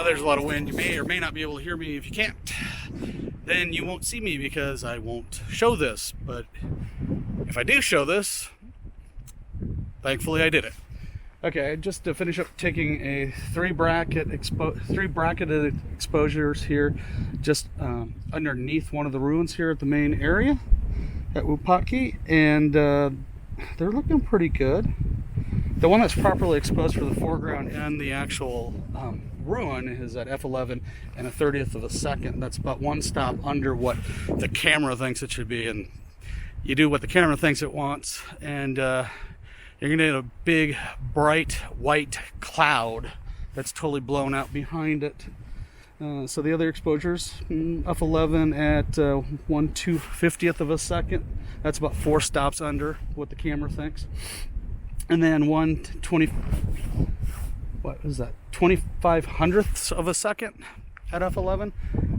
there's a lot of wind. You may or may not be able to hear me. If you can't, then you won't see me because I won't show this. But if I do show this, thankfully I did it. Okay, just to finish up taking a three bracketed exposures here, just underneath one of the ruins here at the main area at Wupatki, and they're looking pretty good. The one that's properly exposed for the foreground and the actual ruin is at f11 and a 30th of a second. That's about one stop under what the camera thinks it should be, and you do what the camera thinks it wants, and you're gonna get a big bright white cloud that's totally blown out behind it. So the other exposures, f11 at 1/250th of a second. That's about 4 stops under what the camera thinks. And then 25/100ths of a second at f11,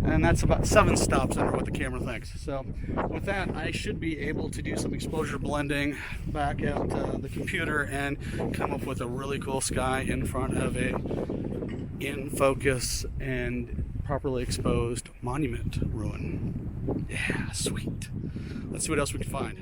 and that's about 7 stops under what the camera thinks. So with that, I should be able to do some exposure blending back at the computer and come up with a really cool sky in front of a in focus and properly exposed monument ruin. Yeah, sweet. Let's see what else we can find.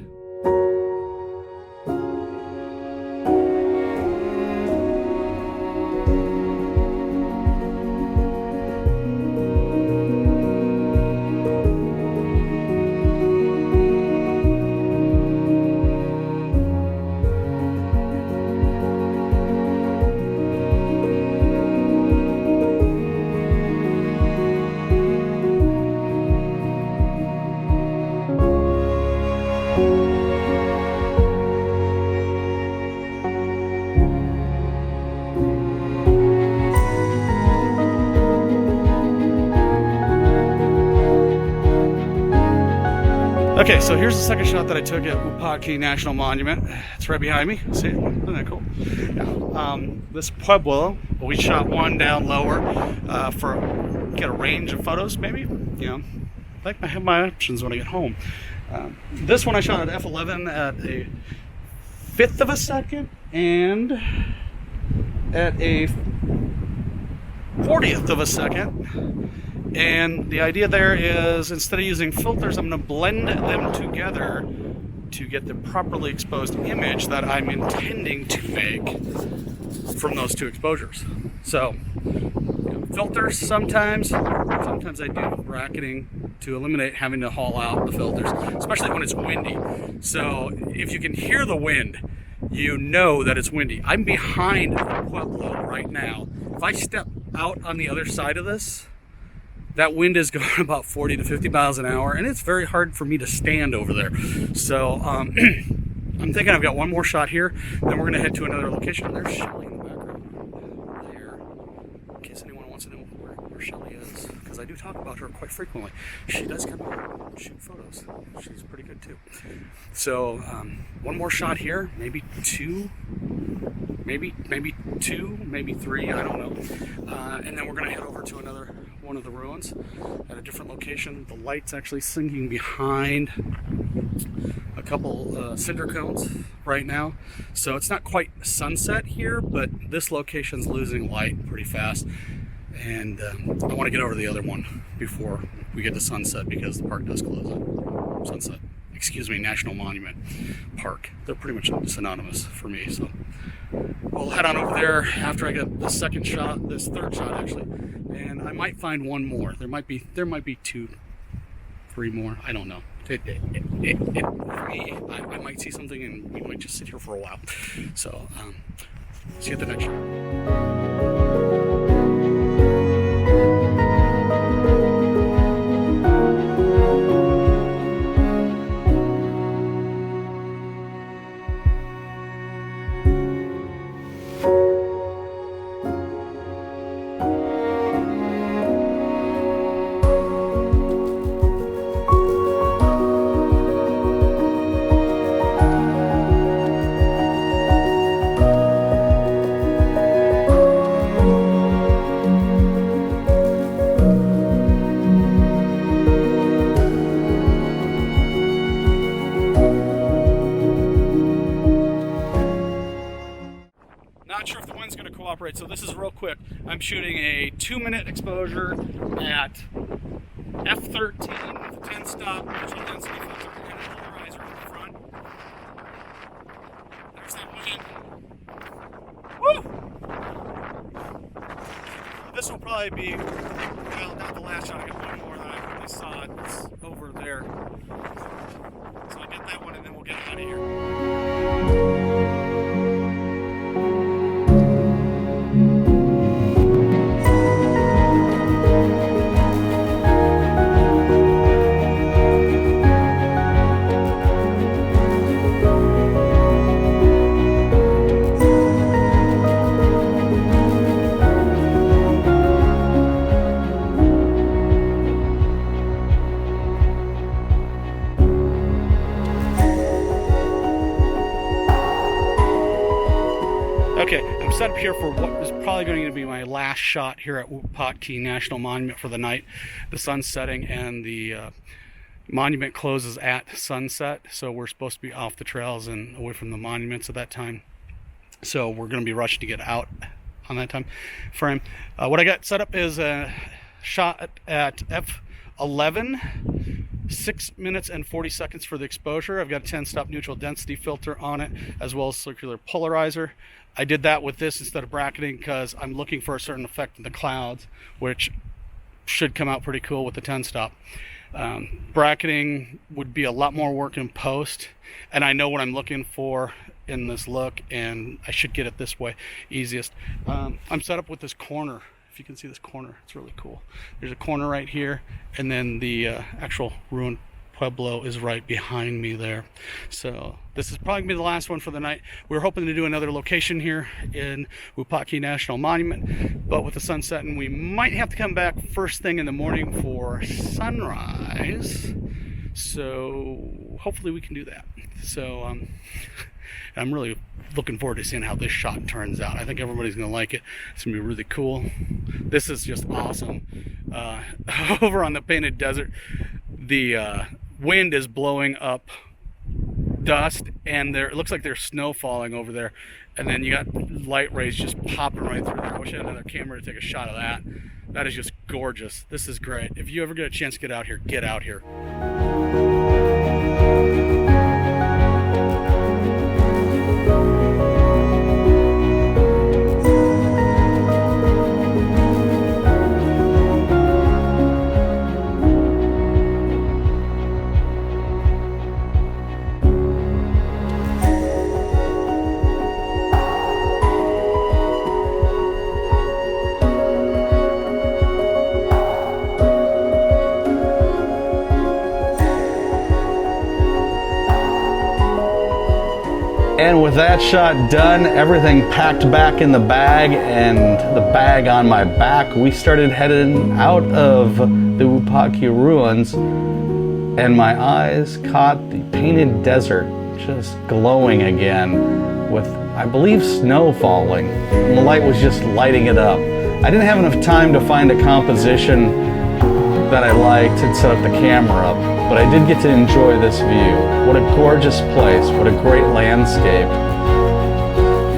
Okay, so here's the second shot that I took at Wupatki National Monument. It's right behind me. See it? Isn't that cool? Yeah. This pueblo, we shot one down lower for get a range of photos, maybe. You know, I like to have my options when I get home. This one I shot at f11 at a 1/5 of a second and at a 40th of a second. And the idea there is, instead of using filters, I'm going to blend them together to get the properly exposed image that I'm intending to make from those two exposures. So, filters sometimes I do bracketing to eliminate having to haul out the filters, especially when it's windy. So if you can hear the wind, you know that it's windy. I'm behind the pueblo right now. If I step out on the other side of this, that wind is going about 40 to 50 miles an hour, and it's very hard for me to stand over there. So I'm thinking I've got one more shot here, then we're going to head to another location. There's Shelley in the background there, in case anyone wants to know where Shelley is, because I do talk about her quite frequently. She does come out and shoot photos. She's pretty good too. So one more shot here, maybe two, maybe 3, I don't know. And then we're going to head over to another one of the ruins at a different location. The light's actually sinking behind a couple cinder cones right now, so it's not quite sunset here, but this location's losing light pretty fast, and I want to get over to the other one before we get to sunset, because the park does close at sunset. Excuse me, National Monument Park. They're pretty much synonymous for me, so we'll head on over there after I get the second shot, this third shot actually, and I might find one more. There might be 2, 3 more. I don't know. For me, I might see something, and we might just sit here for a while. So, see you at the next shot. if the wind's going to cooperate. So this is real quick. I'm shooting a 2-minute exposure at F13 with a 10-stop neutral density filter and a polarizer in the front. There's that wind. Woo! This will probably be, well, not the last shot. I got one more that I saw. It's over there. So I'll get that one and then we'll get out of here. Okay, I'm set up here for what is probably going to be my last shot here at Wupatki National Monument for the night. The sun's setting and the monument closes at sunset, so we're supposed to be off the trails and away from the monuments at that time. So we're going to be rushing to get out on that time frame. What I got set up is a shot at F11. 6 minutes and 40 seconds for the exposure. I've got a 10-stop neutral density filter on it, as well as circular polarizer. I did that with this instead of bracketing because I'm looking for a certain effect in the clouds, which should come out pretty cool with the 10-stop. Bracketing would be a lot more work in post, and I know what I'm looking for in this look, and I should get it this way easiest. I'm set up with this corner. If you can see this corner, it's really cool. There's a corner right here, and then the actual ruined Pueblo is right behind me there. So this is probably gonna be the last one for the night. We're hoping to do another location here in Wupatki National Monument, but with the sun setting, we might have to come back first thing in the morning for sunrise. So hopefully we can do that. So I'm really looking forward to seeing how this shot turns out. I think everybody's gonna like it. It's gonna be really cool. This is just awesome. Over on the Painted Desert, the wind is blowing up dust, and it looks like there's snow falling over there, and then you got light rays just popping right through there. I wish I had another camera to take a shot of that. That is just gorgeous. This is great. If you ever get a chance to get out here, get out here. And with that shot done, everything packed back in the bag and the bag on my back, we started heading out of the Wupatki ruins, and my eyes caught the Painted Desert just glowing again with, I believe, snow falling. And the light was just lighting it up. I didn't have enough time to find a composition that I liked and set up the camera up, but I did get to enjoy this view. What a gorgeous place, what a great landscape.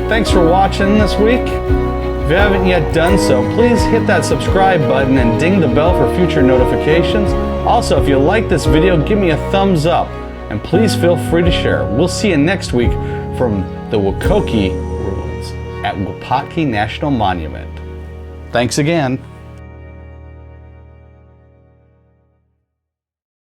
Thanks for watching this week. If you haven't yet done so, please hit that subscribe button and ding the bell for future notifications. Also, if you like this video, give me a thumbs up, and please feel free to share. We'll see you next week from the Wukoki ruins at Wupatki National Monument. Thanks again.